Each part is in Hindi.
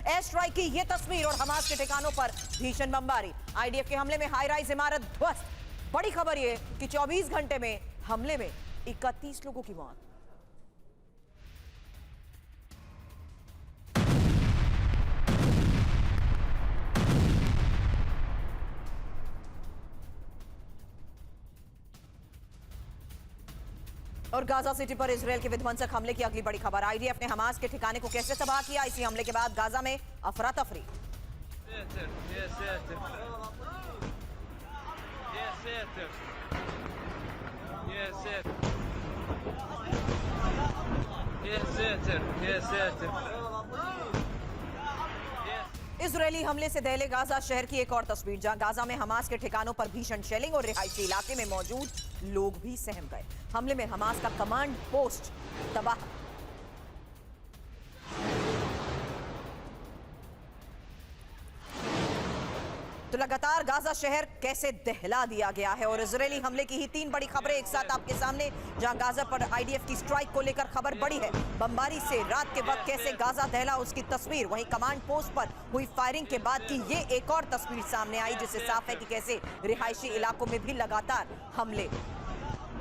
एयर स्ट्राइक की ये तस्वीर और हमास के ठिकानों पर भीषण बमबारी। आईडीएफ के हमले में हाई राइज इमारत ध्वस्त। बड़ी खबर ये कि 24 घंटे में हमले में 31 लोगों की मौत। और गाजा सिटी पर इजरायल के विध्वंसक हमले की अगली बड़ी खबर। आईडीएफ ने हमास के ठिकाने को कैसे तबाह किया। इसी हमले के बाद गाजा में अफरा तफरी। इजरायली हमले से दहले गाजा शहर की एक और तस्वीर, जहां गाजा में हमास के ठिकानों पर भीषण शेलिंग और रिहायशी इलाके में मौजूद लोग भी सहम गए। हमले में हमास का कमांड पोस्ट तबाह। तो लगातार गाजा शहर कैसे दहला दिया गया है और इजरायली हमले की ही 3 बड़ी खबरें एक साथ आपके सामने, जहां गाजा पर आईडीएफ की स्ट्राइक को लेकर खबर बड़ी है। बमबारी से रात के वक्त कैसे गाजा दहला उसकी तस्वीर, वहीं कमांड पोस्ट पर हुई फायरिंग के बाद की ये एक और तस्वीर सामने आई, जिससे साफ है कि कैसे रिहायशी इलाकों में भी लगातार हमले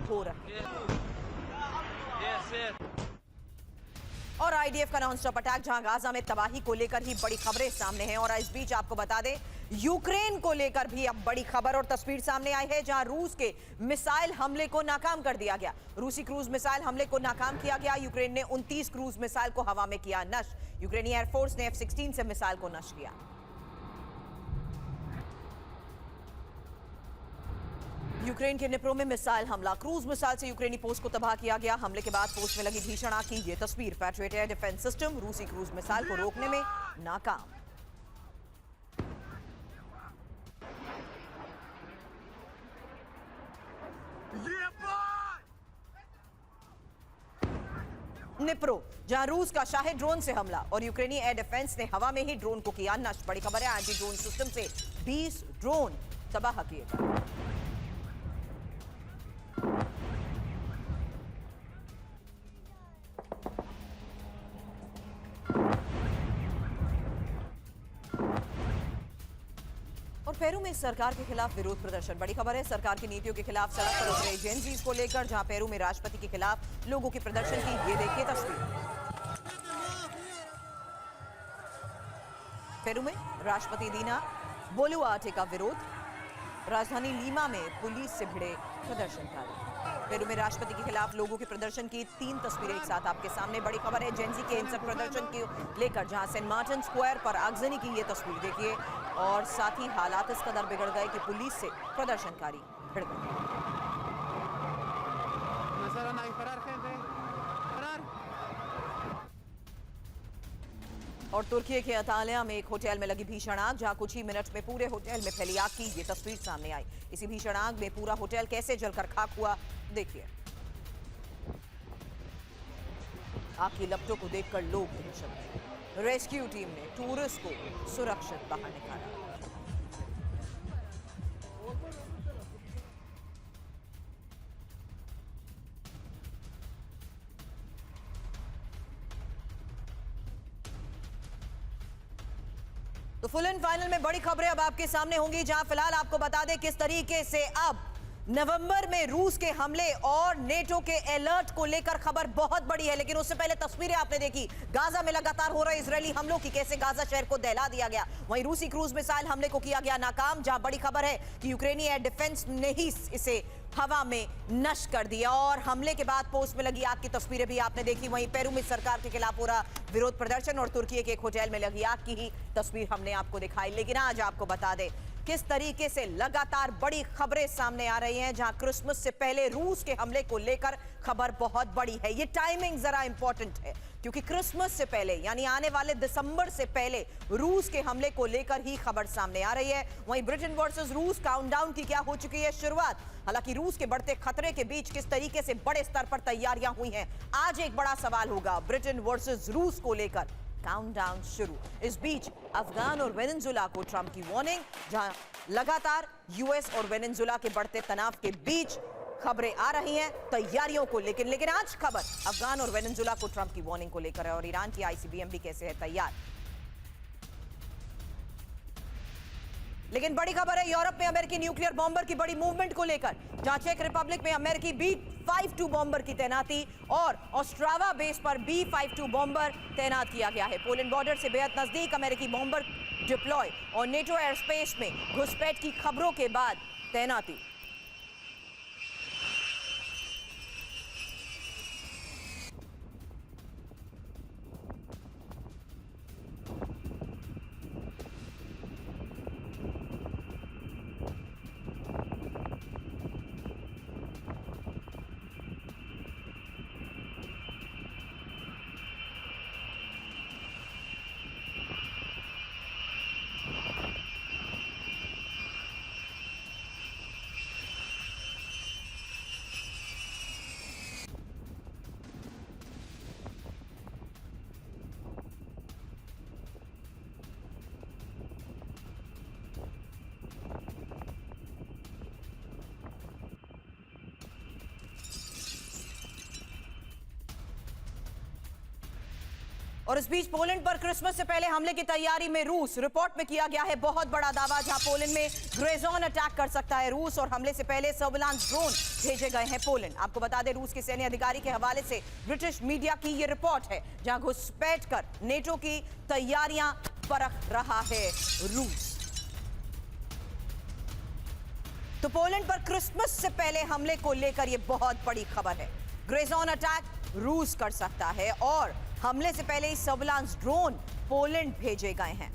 हो रहे हैं। और आईडीएफ का नॉनस्टॉप अटैक, जहां गाजा में तबाही को लेकर ही बड़ी खबरें सामने हैं। और इस बीच आपको बता दें, यूक्रेन को लेकर भी अब बड़ी खबर और तस्वीर सामने आई है, जहां रूस के मिसाइल हमले को नाकाम कर दिया गया। रूसी क्रूज मिसाइल हमले को नाकाम किया गया। यूक्रेन ने 29 क्रूज मिसाइल को हवा में किया नष्ट। यूक्रेनी एयरफोर्स ने F-16 से मिसाइल को नष्ट किया। यूक्रेन के निप्रो में मिसाइल हमला, क्रूज मिसाइल से यूक्रेनी पोस्ट को तबाह किया गया। हमले के बाद पोस्ट में लगी भीषण आग की ये तस्वीर। पैट्रियट एयर डिफेंस सिस्टम रूसी क्रूज मिसाइल को रोकने में नाकाम। निप्रो, जहां रूस का शाहिद ड्रोन से हमला और यूक्रेनी एयर डिफेंस ने हवा में ही ड्रोन को किया नष्ट। बड़ी खबर है, एंटी ड्रोन सिस्टम से 20 ड्रोन तबाह किए गए। और पेरू में सरकार के खिलाफ विरोध प्रदर्शन। बड़ी खबर है, सरकार की नीतियों के खिलाफ सड़क पर उतरे जेनजीज को लेकर, जहां पेरू में राष्ट्रपति के खिलाफ लोगों के प्रदर्शन की ये देखिए तस्वीर। पेरू में राष्ट्रपति दीना बोलुआर्टे का विरोध। राजधानी लीमा में पुलिस से भिड़े प्रदर्शनकारी। पेरू में राष्ट्रपति के खिलाफ लोगों के प्रदर्शन की 3 तस्वीरें एक साथ आपके सामने। बड़ी खबर है, जेनजी के हिंसक प्रदर्शन को लेकर, जहां सेंट मार्टिन स्क्वायर पर आगजनी की ये तस्वीर देखिए। और साथ ही हालात इस कदर बिगड़ गए कि पुलिस से प्रदर्शनकारी भिड़ गए। और तुर्की के अंताल्या में एक होटल में लगी भीषण आग, जहां कुछ ही मिनट में पूरे होटल में फैली आग की ये तस्वीर सामने आई। इसी भीषण आग में पूरा होटल कैसे जलकर खाक हुआ देखिए। आग की लपटों को देखकर लोग दहशत में। रेस्क्यू टीम ने टूरिस्ट को सुरक्षित बाहर निकाला। तो फुल एंड फाइनल में बड़ी खबरें अब आपके सामने होंगी, जहां फिलहाल आपको बता दें किस तरीके से अब नवंबर में रूस के हमले और नेटो के अलर्ट को लेकर खबर बहुत बड़ी है। लेकिन उससे पहले तस्वीरें आपने देखी गाजा में लगातार हो रहे इजरायली हमलों की, कैसे गाजा शहर को दहला दिया गया। वहीं रूसी क्रूज मिसाइल हमले को किया गया नाकाम, जहां बड़ी खबर है कि यूक्रेनी एयर डिफेंस ने ही इसे हवा में नष्ट कर दिया। और हमले के बाद पोस्ट में लगी आग की तस्वीरें भी आपने देखी। वहीं पेरू में सरकार के खिलाफ हो रहा विरोध प्रदर्शन और तुर्की के एक होटल में लगी आग की ही तस्वीर हमने आपको दिखाई। लेकिन आज आपको बता दें किस तरीके से लगातार बड़ी खबरें सामने आ रही हैं, जहां क्रिसमस से पहले रूस के हमले को लेकर खबर बहुत बड़ी है। ये टाइमिंग जरा इंपॉर्टेंट है, क्योंकि क्रिसमस से पहले यानी आने वाले दिसंबर से पहले रूस के हमले को लेकर ही खबर सामने आ रही है। वहीं ब्रिटेन वर्सेस रूस काउंटडाउन की क्या हो चुकी है शुरुआत। हालांकि रूस के बढ़ते खतरे के बीच किस तरीके से बड़े स्तर पर तैयारियां हुई हैं, आज एक बड़ा सवाल होगा। ब्रिटेन वर्सेस रूस को लेकर काउंटडाउन शुरू। इस बीच अफगान और वेनेजुला को ट्रंप की वार्निंग, जहां लगातार यूएस और वेनेजुला के बढ़ते तनाव के बीच खबरें आ रही हैं तैयारियों को लेकर। लेकिन आज खबर अफगान और वेनेजुला को ट्रंप की वार्निंग को लेकर है और ईरान की आईसीबीएम भी कैसे है तैयार। लेकिन बड़ी खबर है यूरोप में अमेरिकी न्यूक्लियर बॉम्बर की बड़ी मूवमेंट को लेकर, जहां चेक रिपब्लिक में अमेरिकी B-52 बॉम्बर की तैनाती और ऑस्ट्रावा बेस पर B-52 बॉम्बर तैनात किया गया है। पोलैंड बॉर्डर से बेहद नजदीक अमेरिकी बॉम्बर डिप्लॉय और नेटो एयर स्पेस में घुसपैठ की खबरों के बाद तैनाती। और इस बीच पोलैंड पर क्रिसमस से पहले हमले की तैयारी में रूस। रिपोर्ट में किया गया है बहुत बड़ा दावा, जहां पोलैंड में ग्रेजॉन अटैक कर सकता है रूस और हमले से पहले सर्विलांस ड्रोन भेजे गए हैं पोलैंड। आपको बता दें, रूस के सैन्य अधिकारी के हवाले से ब्रिटिश मीडिया की यह रिपोर्ट है, जहां घुसपैठ कर नेटो की तैयारियां परख रहा है रूस। तो पोलैंड पर क्रिसमस से पहले हमले को लेकर यह बहुत बड़ी खबर है। ग्रेजॉन अटैक रूस कर सकता है और हमले से पहले ही सर्विलांस ड्रोन पोलैंड भेजे गए हैं।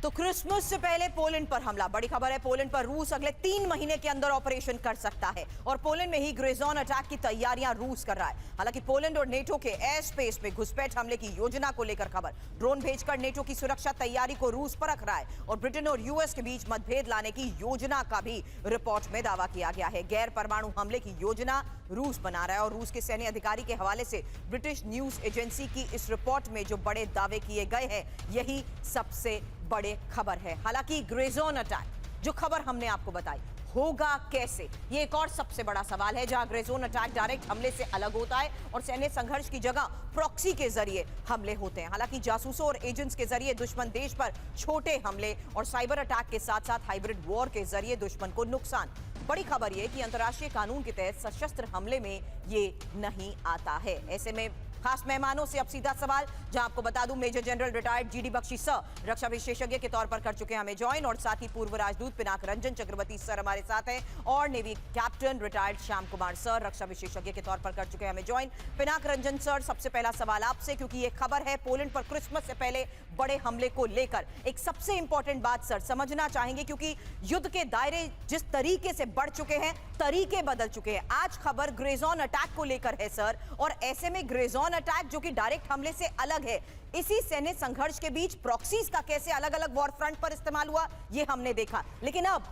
तो क्रिसमस से पहले पोलैंड पर हमला, बड़ी खबर है। पोलैंड पर रूस अगले 3 महीने के अंदर ऑपरेशन कर सकता है और पोलैंड में ही ग्रेजॉन अटैक की तैयारियां रूस कर रहा है। हालांकि पोलैंड और नेटो के एयर स्पेस में घुसपैठ हमले की योजना को लेकर खबर, ड्रोन भेजकर नेटो की सुरक्षा तैयारी को रूस परख रहा है और ब्रिटेन और यूएस के बीच मतभेद लाने की योजना का भी रिपोर्ट में दावा किया गया है। गैर परमाणु हमले की योजना रूस बना रहा है और रूस के सैन्य अधिकारी के हवाले से ब्रिटिश न्यूज एजेंसी की इस रिपोर्ट में जो बड़े दावे किए गए हैं, यही सबसे बड़े खबर है। हालांकि ग्रेजॉन अटैक जो खबर हमने आपको बताई, होगा कैसे, ये एक और सबसे बड़ा सवाल है, जहां ग्रेजॉन अटैक डायरेक्ट हमले से अलग होता है और सैन्य संघर्ष की जगह प्रॉक्सी के जरिए हमले होते हैं। हालांकि जासूसों और एजेंट्स के जरिए दुश्मन देश पर छोटे हमले और साइबर अटैक के साथ साथ हाइब्रिड वॉर के जरिए दुश्मन को नुकसान। बड़ी खबर यह कि अंतर्राष्ट्रीय कानून के तहत सशस्त्र हमले में ये नहीं आता है। ऐसे में खास मेहमानों से अब सीधा सवाल, जहां आपको बता दूं major general retired GD Bakshi sir रक्षा विशेषज्ञ के तौर पर कर चुके हैं हमें ज्वाइन, और साथ ही पूर्व राजदूत पिनाक रंजन चक्रवर्ती सर हमारे साथ हैं और navy captain retired Shyam Kumar sir रक्षा विशेषज्ञ के तौर पर कर चुके हैं हमें ज्वाइन। पिनाक रंजन सर, सबसे पहला सवाल आपसे, क्योंकि ये खबर है पोलैंड पर क्रिसमस से पहले बड़े हमले को लेकर। एक सबसे इंपॉर्टेंट बात सर समझना चाहेंगे, क्योंकि युद्ध के दायरे जिस तरीके से बढ़ चुके हैं, तरीके बदल चुके हैं। आज खबर ग्रेजॉन अटैक को लेकर है सर, और ऐसे में ग्रेजॉन अटैक जो कि डायरेक्ट हमले से अलग है, इसी सैन्य संघर्ष के बीच प्रॉक्सीज का कैसे अलग अलग वॉर फ्रंट पर इस्तेमाल हुआ, ये हमने देखा। लेकिन अब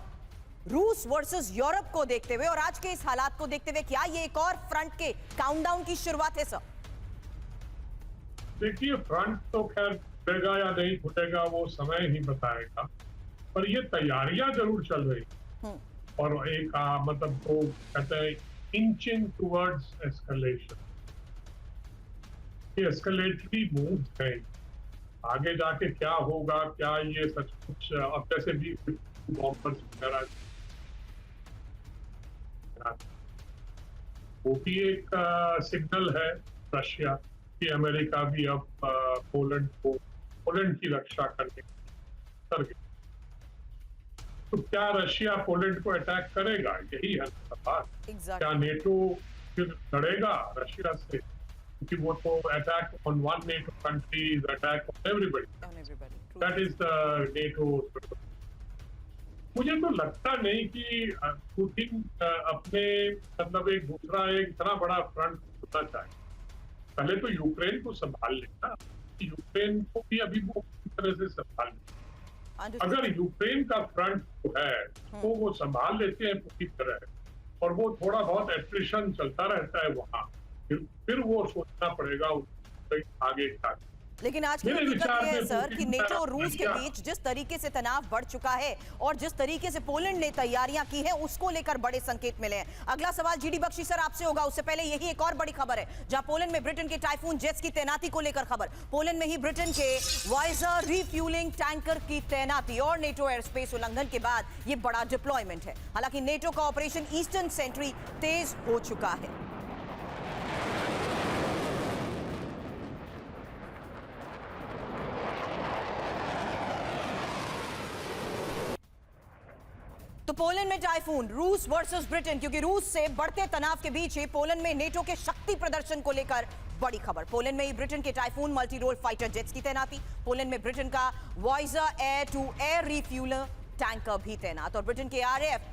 रूस वर्सेस यूरोप को देखते हुए और आज के इस हालात को देखते हुए, क्या ये एक और फ्रंट के काउंटडाउन की शुरुआत है सर? देखिए, फ्रंट तो खैर फूटेगा या नहीं फूटेगा वो समय ही बताएगा, पर ये तैयारियां जरूर चल रही और एक मतलब वो कहते हैं इंचिंग टुवर्ड्स एस्केलेशन। ये एस्केलेटरी मूव है, आगे जाके क्या होगा, क्या ये सचमुच अब जैसे भी बॉम्बर्स वगैरह, वो भी एक सिग्नल है रशिया कि अमेरिका भी अब पोलैंड की रक्षा करने कर गया। तो क्या रशिया पोलैंड को अटैक करेगा, यही है सवाल। क्या नेटो फिर लड़ेगा रशिया से, क्योंकि वो तो attack on one NATO country is attack on everybody, that is the NATO. मुझे तो लगता नहीं कि पुतिन अपने मतलब एक दूसरा एक इतना बड़ा फ्रंट होना चाहिए। पहले तो यूक्रेन को संभाल लेना, यूक्रेन को भी अभी वो पूरी तरह से संभाल लेना। अगर यूक्रेन का फ्रंट जो है तो वो संभाल लेते हैं पूरी तरह, और वो थोड़ा बहुत एट्रिशन चलता रहता है वहां, फिर वो सोचना पड़ेगा आगे क्या। लेकिन आज की मेरे हकीकत विचार ये है में सर कि पुतिन नेटो का और रूस के रवैया- बीच जिस तरीके से तनाव बढ़ चुका है और जिस तरीके से पोलैंड ने तैयारियां की है उसको लेकर बड़े संकेत मिले हैं। अगला सवाल जीडी बख्शी सर आपसे होगा, उससे पहले यही एक और बड़ी खबर है जहां पोलैंड में ब्रिटेन के टाइफून जेट्स की तैनाती को लेकर खबर। पोलैंड में ही ब्रिटेन के वाइजर रिफ्यूलिंग टैंकर की तैनाती और नेटो एयर स्पेस उल्लंघन के बाद यह बड़ा डिप्लॉयमेंट है। हालांकि नेटो का ऑपरेशन ईस्टर्न सेंट्री तेज हो चुका है। तो पोलैंड में टाइफून, रूस वर्सेस ब्रिटेन, क्योंकि रूस से बढ़ते तनाव के बीच ही पोलैंड में नेटो के शक्ति प्रदर्शन को लेकर बड़ी खबर। पोलैंड में ही ब्रिटेन के typhoon multi role fighter jets की तैनाती, पोलैंड में ब्रिटेन का Voyager air to air refueller tanker भी तैनात और ब्रिटेन के आरएफ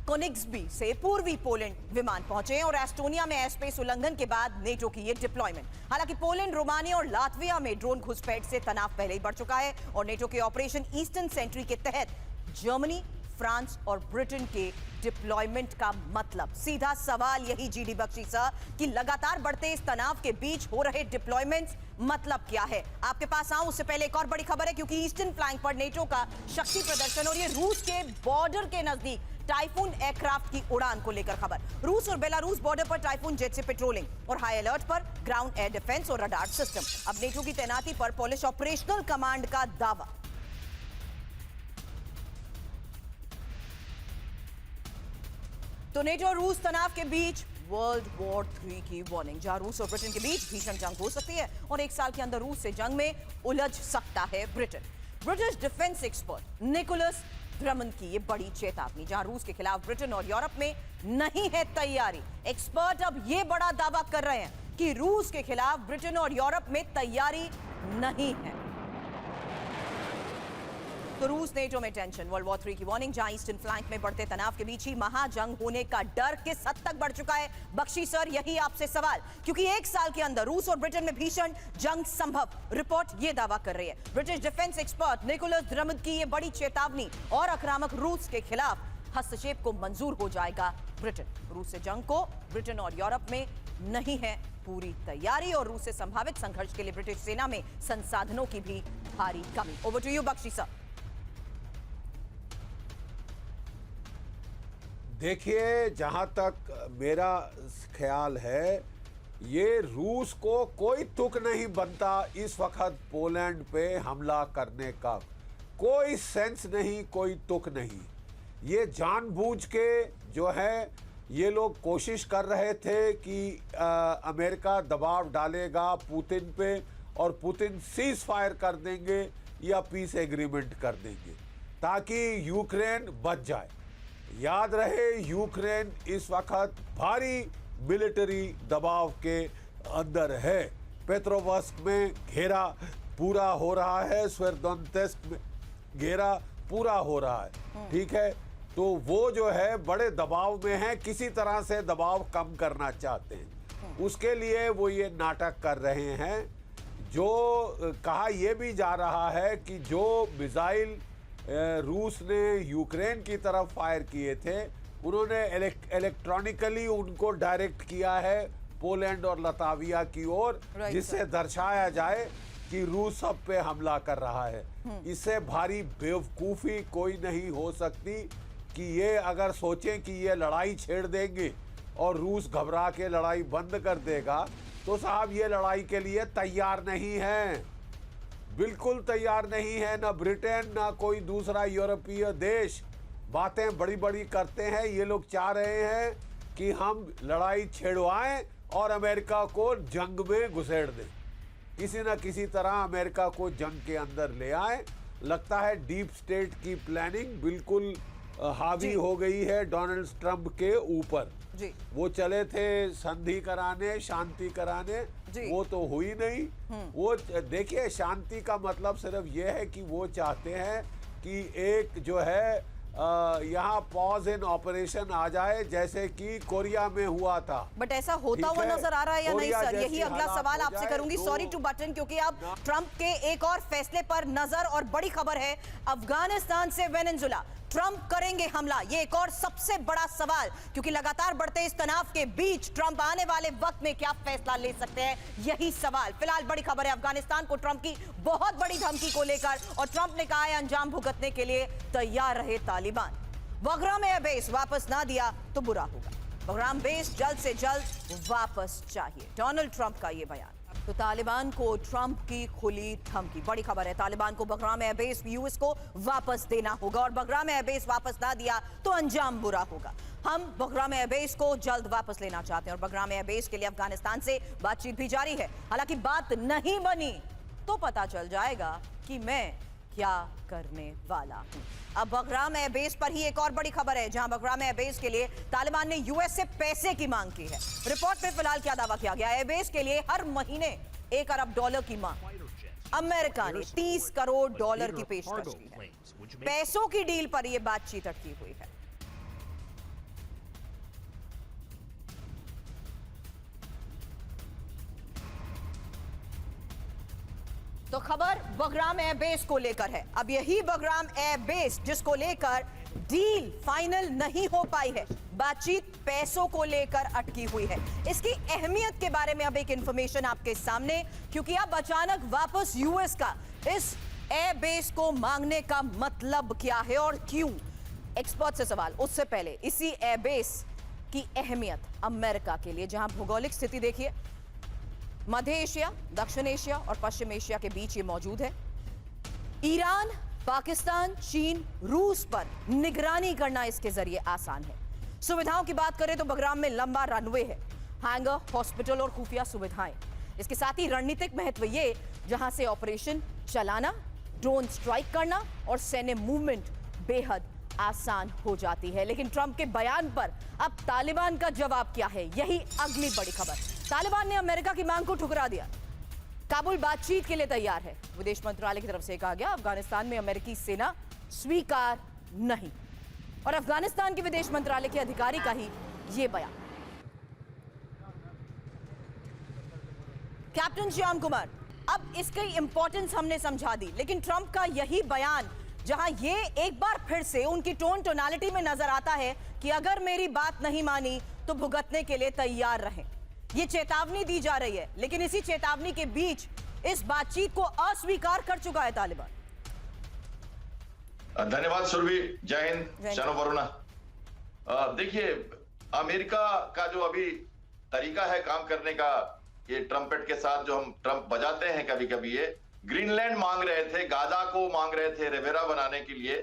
कोनिग्सबी से पूर्वी पोलैंड विमान पहुंचे और एस्टोनिया में एयर स्पेस उल्लंघन के बाद नेटो की ये डिप्लॉयमेंट। हालांकि पोलैंड, रोमानिया और लातविया में ड्रोन घुसपैठ से तनाव पहले ही बढ़ चुका है और नेटो के ऑपरेशन ईस्टर्न सेंट्री के तहत जर्मनी, फ्रांस और ब्रिटेन के डिप्लॉयमेंट का मतलब। सीधा सवाल यही जीडी बख्शी सर कि लगातार बढ़ते इस तनाव के बीच हो रहे डिप्लॉयमेंट्स मतलब क्या है? आपके पास आऊं उससे पहले एक और बड़ी खबर है, क्योंकि ईस्टर्न फ्लैंक पर नेटो का शक्ति प्रदर्शन और ये रूस के बॉर्डर के नजदीक टाइफून एयरक्राफ्ट की उड़ान को लेकर खबर। रूस और बेलारूस बॉर्डर पर टाइफून जेट से पेट्रोलिंग और हाई अलर्ट पर ग्राउंड एयर डिफेंस और रडार सिस्टम। अब नेटो की तैनाती पर पोलिश ऑपरेशनल कमांड का दावा। तो नेटो और रूस तनाव के बीच वर्ल्ड वॉर 3 की वार्निंग, जहां रूस और ब्रिटेन के बीच भीषण जंग हो सकती है और एक साल के अंदर रूस से जंग में उलझ सकता है Britain. British defence expert Nicholas Drummond की ये बड़ी चेतावनी, जहां रूस के खिलाफ ब्रिटेन और यूरोप में नहीं है तैयारी। एक्सपर्ट अब ये बड़ा दावा कर रहे हैं कि रूस के खिलाफ ब्रिटेन और यूरोप में तैयारी नहीं है। तो रूस नेटो में टेंशन, वर्ल्ड वॉर 3 की वार्निंग, जहां ईस्टर्न फ्लैंक में बढ़ते तनाव के बीच ही महाजंग होने का डर किस हद तक बढ़ चुका है? बख्शी सर यही आपसे सवाल, क्योंकि एक साल के अंदर रूस और ब्रिटेन में भीषण जंग संभव, रिपोर्ट ये दावा कर रही है। British defence expert Nicholas Drummond की ये बड़ी चेतावनी और आक्रामक रूस के खिलाफ हस्तक्षेप को मंजूर हो जाएगा ब्रिटेन। रूस से जंग को ब्रिटेन और यूरोप में नहीं है पूरी तैयारी और रूस से संभावित संघर्ष के लिए ब्रिटिश सेना में संसाधनों की भी भारी कमी। Over to you Bakshi sir. देखिए, जहाँ तक मेरा ख्याल है, ये रूस को कोई तुक नहीं बनता इस वक्त पोलैंड पे हमला करने का। कोई सेंस नहीं, कोई तुक नहीं। ये जानबूझ के जो है ये लोग कोशिश कर रहे थे कि अमेरिका दबाव डालेगा पुतिन पे और पुतिन सीज फायर कर देंगे या पीस एग्रीमेंट कर देंगे ताकि यूक्रेन बच जाए। याद रहे, यूक्रेन इस वक्त भारी मिलिट्री दबाव के अंदर है। पेट्रोवस्क में घेरा पूरा हो रहा है, स्वेरदोनेत्स्क में घेरा पूरा हो रहा है, ठीक है। तो वो जो है बड़े दबाव में है, किसी तरह से दबाव कम करना चाहते हैं, उसके लिए वो ये नाटक कर रहे हैं। जो कहा यह भी जा रहा है कि जो मिसाइल रूस ने यूक्रेन की तरफ फायर किए थे, उन्होंने इलेक्ट्रॉनिकली उनको डायरेक्ट किया है पोलैंड और लताविया की ओर, जिससे दर्शाया जाए कि रूस सब पे हमला कर रहा है। इससे भारी बेवकूफ़ी कोई नहीं हो सकती कि ये अगर सोचें कि ये लड़ाई छेड़ देंगे और रूस घबरा के लड़ाई बंद कर देगा, तो साहब ये लड़ाई के लिए तैयार नहीं है, बिल्कुल तैयार नहीं है। ना ब्रिटेन ना कोई दूसरा यूरोपीय देश बातें बड़ी बड़ी करते हैं। ये लोग चाह रहे हैं कि हम लड़ाई छेड़वाएं और अमेरिका को जंग में घुसेड़ दें, किसी न किसी तरह अमेरिका को जंग के अंदर ले आए। लगता है डीप स्टेट की प्लानिंग बिल्कुल हावी हो गई है डोनाल्ड ट्रंप के ऊपर। वो चले थे संधि कराने, शांति कराने, वो तो हुई नहीं। वो देखिए, शांति का मतलब सिर्फ ये है कि वो चाहते हैं कि एक जो है यहाँ पॉज इन ऑपरेशन आ जाए, जैसे कि कोरिया में हुआ था। बट ऐसा होता हुआ नजर आ रहा है या नहीं सर? यही अगला सवाल आपसे करूंगी। सॉरी टू बटन, क्योंकि अब ट्रंप के एक और फैसले पर नजर और बड़ी खबर है। अफगानिस्तान से वेनेजुला ट्रंप करेंगे हमला? ये एक और सबसे बड़ा सवाल, क्योंकि लगातार बढ़ते इस तनाव के बीच ट्रंप आने वाले वक्त में क्या फैसला ले सकते हैं, यही सवाल। फिलहाल बड़ी खबर है अफगानिस्तान को ट्रंप की बहुत बड़ी धमकी को लेकर, और ट्रंप ने कहा है अंजाम भुगतने के लिए तैयार रहे तालिबान। बगराम एयरबेस वापस ना दिया तो बुरा होगा। बगराम बेस जल्द से जल्द वापस चाहिए, डोनाल्ड ट्रंप का यह बयान। तो तालिबान को ट्रंप की खुली धमकी। बड़ी खबर है, तालिबान को बगराम एयरबेस यूएस को वापस देना होगा, और बगराम एयरबेस वापस ना दिया तो अंजाम बुरा होगा। हम बगराम एयरबेस को जल्द वापस लेना चाहते हैं, और बगराम एयरबेस के लिए अफगानिस्तान से बातचीत भी जारी है। हालांकि बात नहीं बनी तो पता चल जाएगा कि मैं क्या करने वाला हूं। अब बगराम एयरबेस पर ही एक और बड़ी खबर है, जहां बगराम एयरबेस के लिए तालिबान ने यूएस से पैसे की मांग की है। रिपोर्ट में फिलहाल क्या दावा किया गया? एयरबेस के लिए हर महीने $1 अरब की मांग। अमेरिका ने $30 करोड़ की पेशकश की है। पैसों की डील पर यह बातचीत अटकी हुई है। तो खबर बगराम एयरबेस को लेकर है। अब यही बगराम एयरबेस जिसको लेकर डील फाइनल नहीं हो पाई है, बातचीत पैसों को लेकर अटकी हुई है। इसकी अहमियत के बारे में अब एक इंफॉर्मेशन आपके सामने, क्योंकि अब अचानक वापस यूएस का इस एयरबेस को मांगने का मतलब क्या है और क्यों? एक्सपर्ट से सवाल। उससे पहले इसी एयरबेस की अहमियत अमेरिका के लिए, जहां भौगोलिक स्थिति देखिए, मध्य एशिया, दक्षिण एशिया और पश्चिम एशिया के बीच ये मौजूद है। ईरान, पाकिस्तान, चीन, रूस पर निगरानी करना इसके जरिए आसान है। सुविधाओं की बात करें तो बगराम में लंबा रनवे है, हैंगर, हॉस्पिटल और खुफिया सुविधाएं। इसके साथ ही रणनीतिक महत्व ये, जहां से ऑपरेशन चलाना, ड्रोन स्ट्राइक करना और सैन्य मूवमेंट बेहद आसान हो जाती है। लेकिन ट्रंप के बयान पर अब तालिबान का जवाब क्या है, यही अगली बड़ी खबर। तालिबान ने अमेरिका की मांग को ठुकरा दिया। काबुल बातचीत के लिए तैयार है। विदेश मंत्रालय की तरफ से कहा गया अफगानिस्तान में अमेरिकी सेना स्वीकार नहीं, और अफगानिस्तान के विदेश मंत्रालय के अधिकारी का ही यह बयान। कैप्टन श्याम कुमार, अब इसकी इंपॉर्टेंस हमने समझा दी, लेकिन ट्रंप का यही बयान, जहां ये एक बार फिर से उनकी टोन टोनालिटी में नजर आता है कि अगर मेरी बात नहीं मानी तो भुगतने के लिए तैयार रहें। ये चेतावनी दी जा रही है, लेकिन इसी चेतावनी के बीच इस बातचीत को अस्वीकार कर चुका है तालिबान। धन्यवाद सुरभि, जय हिंद, शनो वरुणा। देखिए, अमेरिका का जो अभी तरीका है काम करने का, ये ट्रम्पेट के साथ जो हम ट्रम्प बजाते हैं कभी कभी, ये ग्रीनलैंड मांग रहे थे, गाजा को मांग रहे थे रिवेरा बनाने के लिए।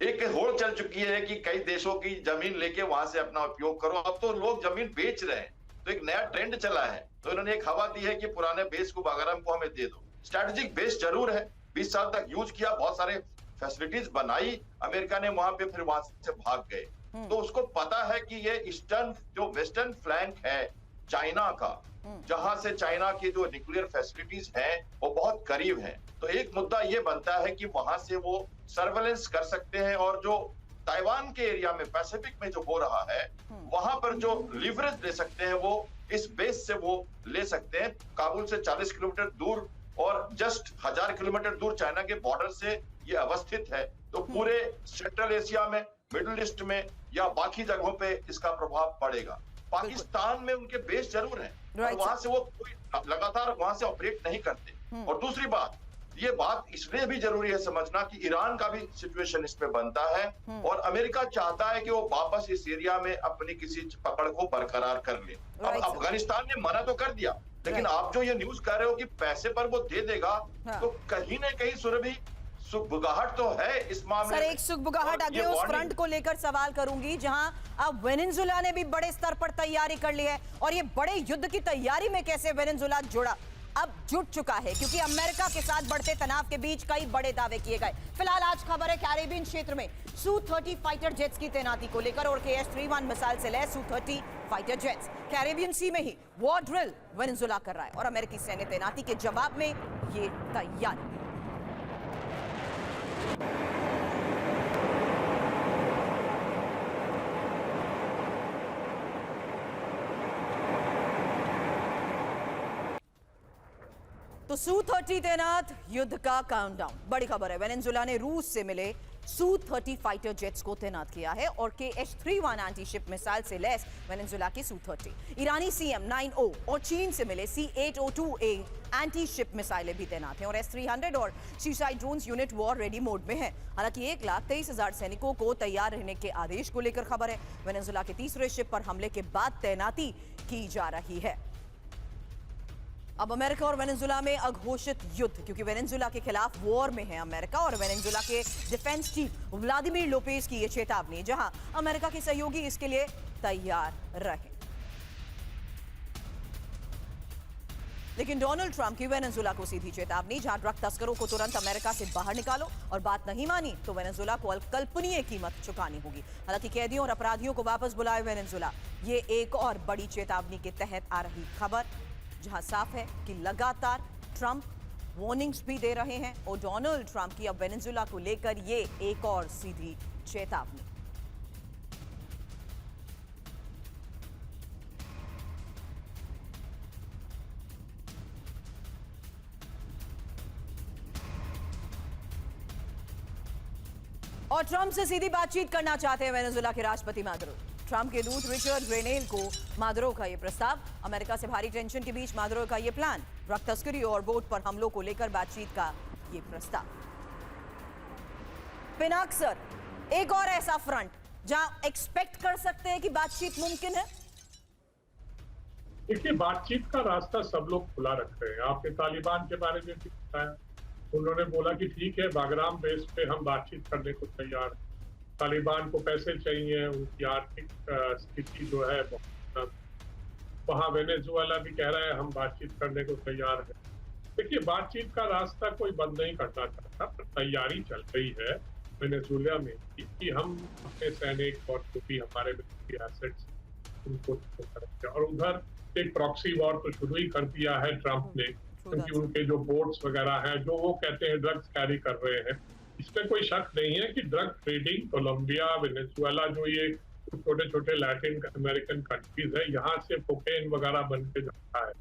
एक होड़ चल चुकी है कि कई देशों की जमीन लेके वहां से अपना उपयोग करो। अब तो लोग जमीन बेच रहे हैं, तो एक नया ट्रेंड चला है। तो इन्होंने एक हवा दी है कि पुराने बेस को बगराम को हमें दे दो। स्ट्रेटेजिक बेस जरूर है, 20 साल तक यूज किया, बहुत सारे फैसिलिटीज बनाई अमेरिका ने वहां पे, फिर वहां से भाग गए। तो उसको पता है कि ये ईस्टर्न जो वेस्टर्न फ्लैंक है चाइना का, जहां से चाइना की जो न्यूक्लियर फैसिलिटीज हैं वो बहुत करीब हैं। तो एक मुद्दा ये बनता है कि वहां से वो सर्वेलेंस कर सकते हैं, और जो ताइवान के एरिया में, पैसिफिक में जो हो रहा है, वहां पर जो लिवरेज ले सकते हैं वो इस बेस से वो ले सकते हैं। काबुल से 40 किलोमीटर दूर और जस्ट 1000 किलोमीटर दूर चाइना के बॉर्डर से ये अवस्थित है। तो पूरे सेंट्रल एशिया में, मिडिल ईस्ट में या बाकी जगहों पे इसका प्रभाव पड़ेगा। पाकिस्तान में उनके बेस जरूर हैं, और वहां से वो लगातार वहां से ऑपरेट नहीं करते। और दूसरी बात, ये बात इसलिए भी जरूरी है समझना कि ईरान का भी सिचुएशन इस पे बनता है, और अमेरिका चाहता है कि वो वापस इस एरिया में अपनी किसी पकड़ को बरकरार कर ले। अब अफगानिस्तान ने मना तो कर दिया, लेकिन आप जो ये न्यूज कह रहे हो कि पैसे पर वो दे देगा, तो कहीं ना कहीं सुरभि सुगबुगाहट तो है इस मामले में। सर, एक सुगबुगाहट अगले उस फ्रंट को लेकर सवाल करूंगी, जहां अब वेनेजुएला ने भी बड़े स्तर पर तैयारी कर ली है, और ये बड़े युद्ध की तैयारी में कैसे वेनेजुएला जुड़ा, अब जुट चुका है, क्योंकि अमेरिका के साथ बढ़ते तनाव के बीच कई बड़े दावे किए गए। फिलहाल आज खबर है कैरेबियन क्षेत्र में Su-30 फाइटर जेट्स की तैनाती को लेकर, और KS-31 मिसाइल से lace Su-30 fighter jets Caribbean sea में ही वॉर ड्रिल वेनेजुएला कर रहा है, और अमेरिकी सैन्य तैनाती के जवाब में ये तैयारी। तो Su-30 तैनात, युद्ध का काउंटडाउन। बड़ी खबर है, वेनेजुएला ने रूस से मिले Su-30 फाइटर जेट्स को तैनात किया है और KH-31 एंटी शिप मिसाइल से लैस वेनेजुएला के Su-30, ईरानी CM-9O और चीन से मिले C-802A एंटी शिप मिसाइलें भी तैनात हैं और S-300 और seaside drones unit war ready mode में है। हालांकि 1,23,000 सैनिकों को तैयार रहने के आदेश को लेकर खबर है। वेनेजुएला के तीसरे शिप पर हमले के बाद तैनाती की जा रही है। अब अमेरिका और वेनेजुएला में अघोषित युद्ध, क्योंकि वेनेजुएला के खिलाफ वॉर में है अमेरिका और वेनेजुएला के डिफेंस चीफ व्लादिमीर लोपेज की ये चेतावनी, जहां अमेरिका के सहयोगी इसके लिए तैयार रहे। लेकिन डोनाल्ड ट्रंप की वेनेजुएला को सीधी चेतावनी, जहां ड्रग तस्करों को तुरंत अमेरिका से बाहर निकालो और बात नहीं मानी तो वेनेजुएला को अकल्पनीय कीमत चुकानी होगी। हालांकि कैदियों और अपराधियों को वापस बुलाए वेनेजुएला, ये एक और बड़ी चेतावनी के तहत आ रही खबर, जहां साफ है कि लगातार ट्रंप वार्निंग्स भी दे रहे हैं और डोनाल्ड ट्रंप की अब वेनेजुएला को लेकर ये एक और सीधी चेतावनी। और ट्रंप से सीधी बातचीत करना चाहते हैं वेनेजुएला के राष्ट्रपति मादुरो। ट्रंप के दूत रिचर्ड ग्रेनेल को मादुरो का यह प्रस्ताव। अमेरिका से भारी टेंशन के बीच मादुरो का यह प्लान, ड्रग तस्करी और बोट पर हमलों को लेकर बातचीत का यह प्रस्ताव। पिनाक सर, एक और ऐसा फ्रंट जहां एक्सपेक्ट कर सकते हैं कि बातचीत मुमकिन है। देखिए, बातचीत का रास्ता सब लोग खुला रख रहे हैं। आपने तालिबान के बारे में भी बताया, उन्होंने बोला कि ठीक है, बागराम बेस पे हम बातचीत करने को तैयार हैं। तालिबान को पैसे चाहिए, उनकी आर्थिक स्थिति जो है वहाँ वेनेजुएला भी कह रहा है हम बातचीत करने को तैयार है। देखिए, बातचीत का रास्ता कोई बंद नहीं करना चाहता, पर तैयारी चल रही है वेनेजुएला में कि हम अपने सैनिक और जो भी हमारे मिलिट्री एसेट्स उनको करेंगे। और उधर एक प्रॉक्सी वॉर तो शुरू ही कर दिया है ट्रंप ने, क्योंकि उनके जो बोट्स वगैरह हैं जो वो कहते हैं ड्रग्स कैरी कर रहे हैं। इसमें कोई शक नहीं है कि ड्रग ट्रेडिंग कोलंबिया, वेनेजुएला, जो ये छोटे छोटे लैटिन अमेरिकन कंट्रीज है, यहाँ से कोकेन वगैरह बन के जाता है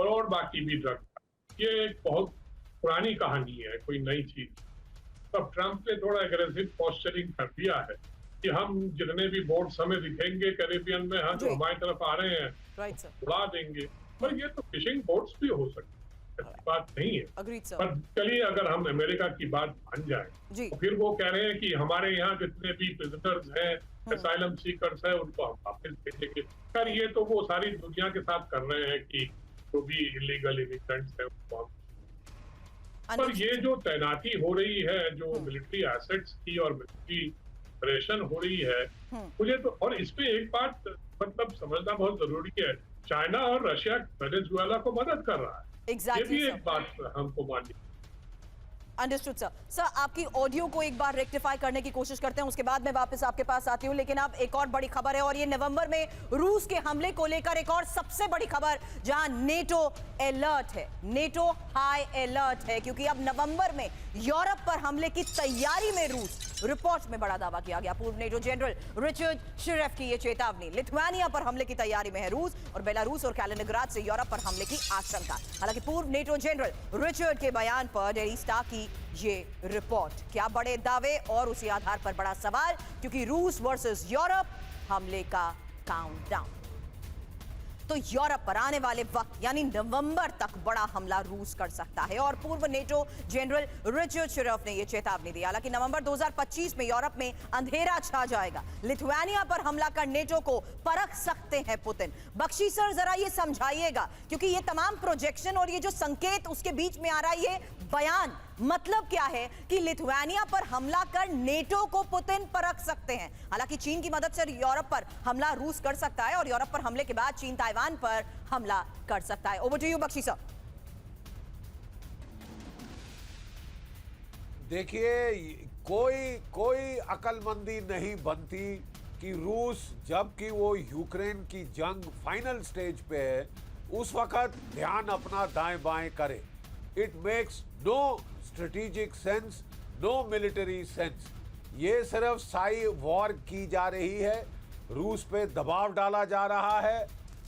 और बाकी भी ड्रग। ये एक बहुत पुरानी कहानी है, कोई नई चीज। तब ट्रंप ने थोड़ा एग्रेसिव पोस्चरिंग कर दिया है कि हम जितने भी बोट्स हमें दिखेंगे कैरेबियन में, हाँ, जो हमारी तरफ आ रहे हैं उड़ा देंगे। पर ये तो फिशिंग बोट्स भी हो सकते, बात नहीं है। पर चलिए, अगर हम अमेरिका की बात मान जाए तो फिर वो कह रहे हैं कि हमारे यहाँ जितने भी प्रिजनर्स हैं, असाइलम सीकर्स हैं, उनको हम वापस भेजेंगे। खैर, ये तो वो सारी दुनिया के साथ कर रहे हैं कि जो भी इलीगल इमिग्रेंट्स हैं उनको हम। पर ये जो तैनाती हो रही है, जो मिलिट्री एसेट्स की और मिलिट्री ऑपरेशन हो रही है, मुझे तो, और इसमें एक बात मतलब समझना बहुत जरूरी है, चाइना और रशिया वेनेजुएला को मदद कर रहा है। ये भी एक बात हमको माननी। Understood sir. सर, आपकी ऑडियो को एक बार रेक्टिफाई करने की कोशिश करते हैं, उसके बाद मैं वापस आपके पास आती हूं। लेकिन अब एक और बड़ी खबर है, और ये नवंबर में रूस के हमले को लेकर एक और सबसे बड़ी खबर, जहां नेटो अलर्ट है, नेटो हाई अलर्ट है, क्योंकि अब नवंबर में यूरोप पर हमले की तैयारी में रूस। रिपोर्ट में बड़ा दावा किया गया, पूर्व नेटो जनरल रिचर्ड शिरेफ की यह चेतावनी। लिथुआनिया पर हमले की तैयारी में है रूस, और बेलारूस और कैलिनिंग्राड से यूरोप पर हमले की आशंका। हालांकि पूर्व नेटो जनरल रिचर्ड के बयान पर डेली स्टार की ये रिपोर्ट, क्या बड़े दावे और उसी आधार पर बड़ा सवाल, क्योंकि रूस वर्सेस यूरोप हमले का काउंटडाउन। तो यूरोप पर आने वाले वक्त यानी नवंबर तक बड़ा हमला रूस कर सकता है, और पूर्व नेटो जनरल रिचर्ड शिरेफ ने यह चेतावनी दी। हालांकि नवंबर 2025 में यूरोप में अंधेरा छा जाएगा, लिथुआनिया पर हमला कर नेटो को परख सकते हैं पुतिन। बख्शी सर, जरा ये समझाइएगा, क्योंकि ये तमाम प्रोजेक्शन और ये जो संकेत उसके बीच में आ रहा है, ये बयान मतलब क्या है कि लिथुआनिया पर हमला कर नेटो को पुतिन परख सकते हैं। हालांकि चीन की मदद से यूरोप पर हमला रूस कर सकता है, और यूरोप पर हमले के बाद चीन ताइवान पर हमला कर सकता है। Over to you Bakshi sir. देखिए, कोई अकलमंदी नहीं बनती कि रूस, जबकि वो यूक्रेन की जंग फाइनल स्टेज पे है, उस वक्त ध्यान अपना दाएं बाएं करे। It makes no strategic sense, no military sense. ये सिर्फ साई वॉर की जा रही है, रूस पे दबाव डाला जा रहा है,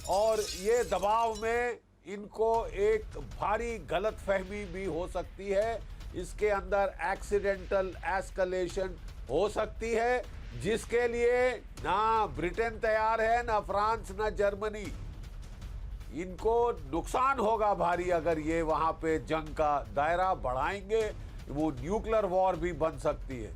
और ये दबाव में इनको एक भारी गलतफहमी भी हो सकती है, इसके अंदर एक्सीडेंटल एस्केलेशन हो सकती है, जिसके लिए ना ब्रिटेन तैयार है, ना फ्रांस, ना जर्मनी। इनको नुकसान होगा भारी अगर ये वहां पे जंग का दायरा बढ़ाएंगे, वो न्यूक्लियर वॉर भी बन सकती है।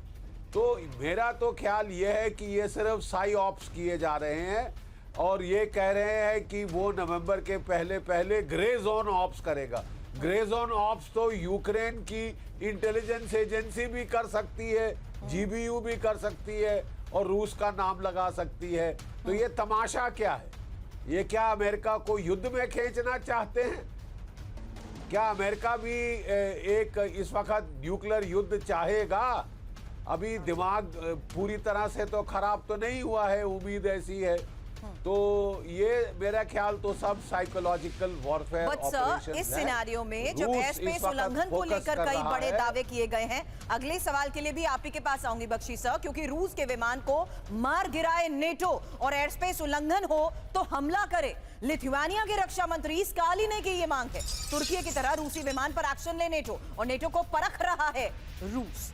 तो मेरा तो ख्याल ये है कि ये सिर्फ साई ऑप्स किए जा रहे हैं और ये कह रहे हैं कि वो नवंबर के पहले पहले ग्रे जोन ऑप्स करेगा। ग्रे जोन ऑप्स तो यूक्रेन की इंटेलिजेंस एजेंसी भी कर सकती है, जीबीयू भी कर सकती है और रूस का नाम लगा सकती है। तो ये तमाशा क्या है? ये क्या अमेरिका को युद्ध में खींचना चाहते हैं? क्या अमेरिका भी एक इस वक्त न्यूक्लियर युद्ध चाहेगा? अभी दिमाग पूरी तरह से तो खराब तो नहीं हुआ है, उम्मीद ऐसी है। तो ये मेरा ख्याल तो सब साइकोलॉजिकल वॉरफेयर ऑपरेशन है। इस सिनेरियो में जब एयर स्पेस उल्लंघन को लेकर कई बड़े दावे किए गए हैं, अगले सवाल के लिए भी आप ही के पास आऊंगी बख्शी सर, क्योंकि रूस के विमान को मार गिराए नेटो और एयर स्पेस उल्लंघन हो तो हमला करे। लिथुआनिया के रक्षा मंत्री स्काली ने की ये मांग है। तुर्की की तरह रूसी विमान पर एक्शन ले नेटो, और नेटो को परख रहा है रूस।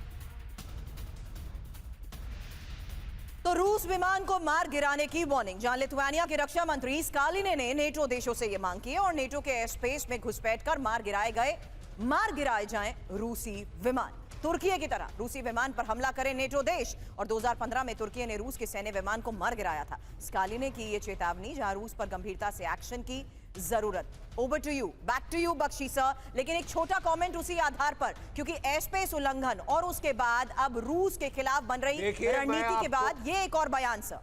तो रूस विमान को मार गिराने की वार्निंग, जहां लिथुआनिया के रक्षा मंत्री स्कालिने ने नेटो देशों से यह मांग की है और नेटो के एयर स्पेस में घुसपैठ कर मार गिराए जाएं रूसी विमान। तुर्की की तरह रूसी विमान पर हमला करे नेटो देश, और 2015 में तुर्की ने रूस के सैन्य विमान को मार गिराया था। स्कालिने की यह चेतावनी, जहां रूस पर गंभीरता से एक्शन की जरूरत। Over to you, back to you Bakshi sir. लेकिन एक छोटा कमेंट उसी आधार पर, क्योंकि एयर स्पेस उल्लंघन और उसके बाद अब रूस के खिलाफ बन रही रणनीति के बाद ये एक और बयान सर।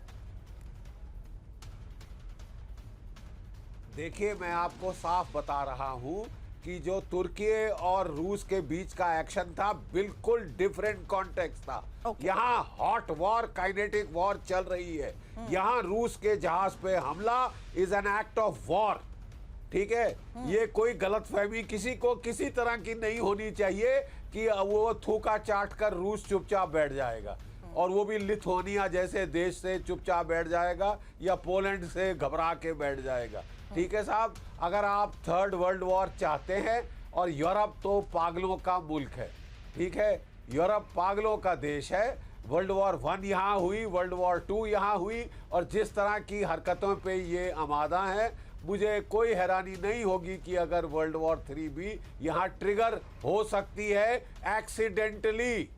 देखिए, मैं आपको साफ बता रहा हूं कि जो तुर्की और रूस के बीच का एक्शन था बिल्कुल डिफरेंट कॉन्टेक्स्ट था। यहाँ हॉट वॉर, काइनेटिक वॉर चल रही है। यहाँ रूस के जहाज पे हमला is an act of war. ठीक है, ये कोई गलतफहमी किसी को किसी तरह की नहीं होनी चाहिए कि वो थूका चाट कर रूस चुपचाप बैठ जाएगा, और वो भी लिथुआनिया जैसे देश से चुपचाप बैठ जाएगा या पोलैंड से घबरा के बैठ जाएगा। ठीक है साहब, अगर आप थर्ड वर्ल्ड वॉर चाहते हैं, और यूरोप तो पागलों का मुल्क है, ठीक है, यूरोप पागलों का देश है। वर्ल्ड वॉर 1 यहाँ हुई, वर्ल्ड वॉर 2 यहाँ हुई, और जिस तरह की हरकतों पे ये आमादा है, मुझे कोई हैरानी नहीं होगी कि अगर वर्ल्ड वॉर 3 भी यहाँ ट्रिगर हो सकती है एक्सीडेंटली।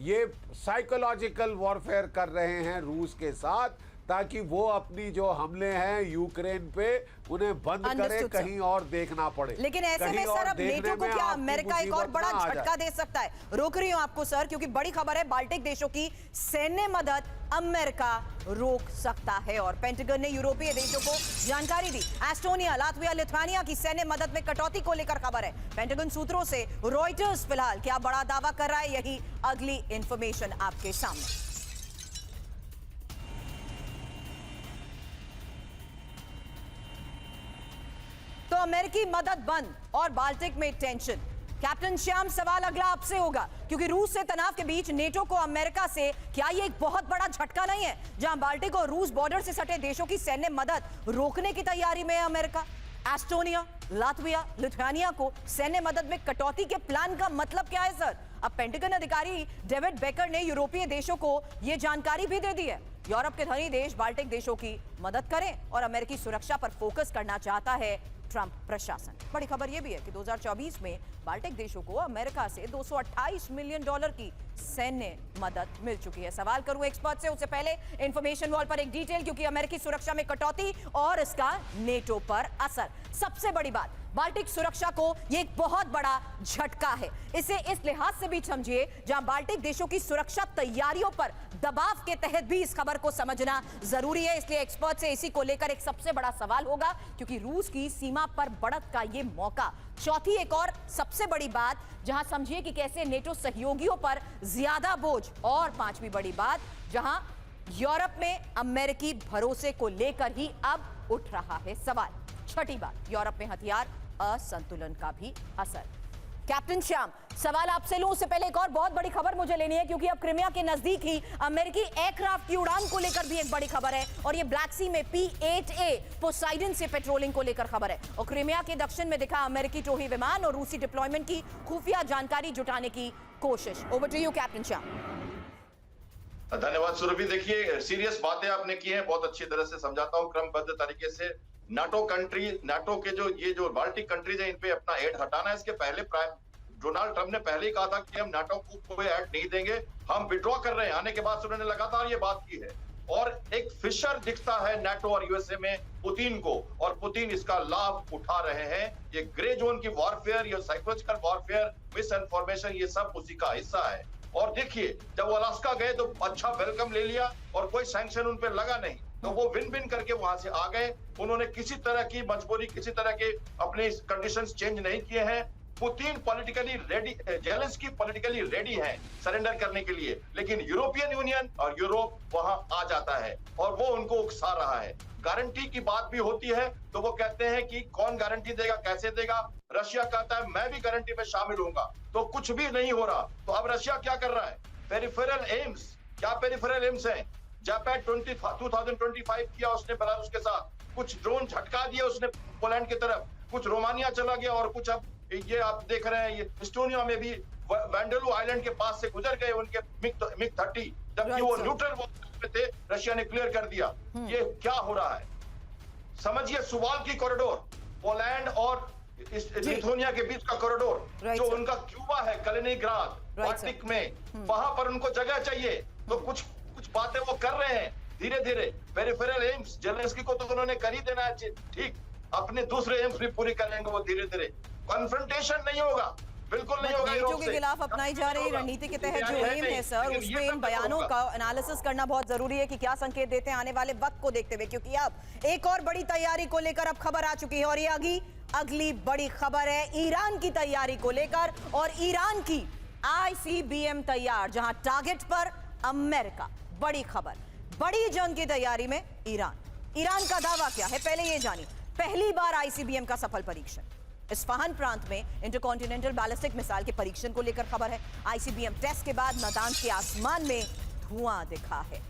ये साइकोलॉजिकल वॉरफेयर कर रहे हैं रूस के साथ, ताकि वो अपनी जो हमले हैं यूक्रेन पे उन्हें बंद करे, कहीं और देखना पड़े। लेकिन ऐसे में सर अब नेटो को क्या अमेरिका एक और बड़ा झटका दे सकता है? रोक रही हूं आपको सर, क्योंकि बड़ी खबर है, बाल्टिक देशों की सैन्य मदद अमेरिका रोक सकता है, और पेंटागन ने यूरोपीय देशों को जानकारी दी। एस्टोनिया, लातविया, लिथुआनिया की सैन्य मदद में कटौती को लेकर खबर है। पेंटागन सूत्रों से रॉयटर्स फिलहाल क्या बड़ा दावा कर रहा है, यही अगली इंफॉर्मेशन आपके सामने। तो अमेरिकी मदद बंद और बाल्टिक में टेंशन। कैप्टन श्याम, सवाल अगला आपसे होगा, क्योंकि रूस से तनाव के बीच नेटो को अमेरिका से क्या ये एक बहुत बड़ा झटका नहीं है, जहां बाल्टिक और रूस बॉर्डर से सटे देशों की सैन्य मदद रोकने की तैयारी में है अमेरिका। एस्टोनिया, लातविया, लिथुआनिया को सैन्य मदद में कटौती के प्लान का मतलब क्या है सर? अब पेंटागन अधिकारी डेविड बेकर ने यूरोपीय देशों को यह जानकारी भी दे दी है। यूरोप के धनी देश बाल्टिक देशों की मदद करें और अमेरिकी सुरक्षा पर फोकस करना चाहता है ट्रंप प्रशासन। बड़ी खबर यह भी है कि 2024 में बाल्टिक देशों को अमेरिका से $228 मिलियन की सैन्य मदद मिल चुकी है। सवाल करूं एक्सपर्ट से, उससे पहले इंफॉर्मेशन वॉल पर एक डिटेल, क्योंकि अमेरिकी सुरक्षा में कटौती और इसका नेटो पर असर। सबसे बड़ी बात, बाल्टिक सुरक्षा को यह एक बहुत बड़ा झटका है। इसे इस लिहाज से भी समझिए, जहां बाल्टिक देशों की सुरक्षा तैयारियों पर दबाव के तहत भी इस खबर को समझना जरूरी है। इसलिए एक्सपर्ट से इसी को लेकर एक सबसे बड़ा सवाल होगा, क्योंकि रूस की सीमा पर बढ़त का यह मौका। चौथी एक और सबसे बड़ी बात, जहां समझिए कि कैसे नेटो सहयोगियों पर ज्यादा बोझ, और पांचवी बड़ी बात, जहां यूरोप में अमेरिकी भरोसे को लेकर ही अब उठ रहा है सवाल। छठी बात, यूरोप में हथियार असंतुलन का भी असर। कैप्टन श्याम, सवाल आपसे लूं उससे पहले एक और बहुत बड़ी खबर मुझे लेनी है, क्योंकि अब क्रिमिया के नजदीक ही अमेरिकी एयरक्राफ्ट की उड़ान को लेकर भी एक बड़ी खबर है, और ये ब्लैक सी में P-8A पोसाइडन से पेट्रोलिंग को लेकर खबर है। और क्रिमिया के दक्षिण में दिखा अमेरिकी टोही विमान और रूसी डिप्लॉयमेंट की खुफिया जानकारी जुटाने की कोशिश। Over to you captain Shyam. धन्यवाद सुरभि। देखिए, सीरियस बातें आपने की हैं, बहुत अच्छी तरह से समझाता हूं क्रमबद्ध तरीके से। नाटो के जो बाल्टिक कंट्रीज है, इन पे अपना एड हटाना है। इसके पहले डोनाल्ड ट्रंप ने पहले ही कहा था कि हम नाटो को कोई एड नहीं देंगे, हम विड्रॉ कर रहे हैं। आने के बाद से उन्होंने लगातार ये बात की है, और एक फिशर दिखता है नाटो और यूएसए में पुतिन को, और पुतिन इसका लाभ उठा रहे हैं। ये ग्रे जोन की वॉरफेयर, ये साइकोलॉजिकल वॉरफेयर, मिस इन्फॉर्मेशन, ये सब उसी का हिस्सा है। और देखिए, जब वो अलास्का गए तो अच्छा वेलकम ले लिया और कोई सैंक्शन उन पे लगा नहीं, तो वो विन विन करके वहां से आ गए। उन्होंने किसी तरह की मजबूरी, किसी तरह के अपने कंडीशंस चेंज नहीं किए हैं। Putin politically ready, Zelensky politically ready है सरेंडर करने के लिए, लेकिन यूरोपियन यूनियन और यूरोप वहां आ जाता है और वो उनको उकसा रहा है। गारंटी की बात भी होती है तो वो कहते हैं कि कौन गारंटी देगा, कैसे देगा। रशिया कहता है मैं भी गारंटी में शामिल होऊंगा, तो कुछ भी नहीं हो रहा। तो अब रशिया क्या कर रहा है? पेरिफेरल एम्स, क्या पेरिफेरल एम्स है? जापान 2025 किया उसने बेलारूस के साथ, कुछ ड्रोन झटका दिया उसने पोलैंड की तरफ, कुछ रोमानिया चला गया, और कुछ अब ये आप देख रहे हैं, ये एस्टोनिया में भी वैंडलू आइलैंड के पास से गुजर गए उनके मिग 30, जबकि वो न्यूट्रल पे थे, रशिया ने क्लियर कर दिया। ये क्या हो रहा है? समझिए, सुवाल्की कॉरिडोर, पोलैंड और लिथुआनिया के बीच का कॉरिडोर, जो उनका क्यूबा है, कलिनिंग्राड, बाल्टिक में, वहां पर उनको जगह चाहिए। तो कुछ बातें वो कर रहे हैं धीरे धीरे। पेरिफेरल एम्स जेलेंस्की को तो उन्होंने कर ही देना है, ठीक, अपने दूसरे एम्स भी पूरी करेंगे वो धीरे धीरे। कन्फ्रंटेशन नहीं होगा, बिल्कुल नहीं होगा। नेटो के खिलाफ अपनाई जा रही रणनीति के तहत जो एम है सर, उसमें इन बयानों का एनालिसिस करना बहुत जरूरी है कि क्या संकेत देते हैं आने वाले वक्त को देखते हुए, क्योंकि अब एक और बड़ी तैयारी को लेकर अब खबर आ चुकी है, और ये अगली बड़ी खबर है ईरान की तैयारी को लेकर। और ईरान की ICBM तैयार, जहां टारगेट पर अमेरिका। बड़ी खबर, बड़ी जंग की तैयारी में ईरान का दावा क्या है, पहले ये जानिए। पहली बार ICBM का सफल परीक्षण, इस्फहान प्रांत में इंटरकॉन्टिनेंटल बैलिस्टिक मिसाइल के परीक्षण को लेकर खबर है। ICBM टेस्ट के बाद नातांज के आसमान में धुआं दिखा है।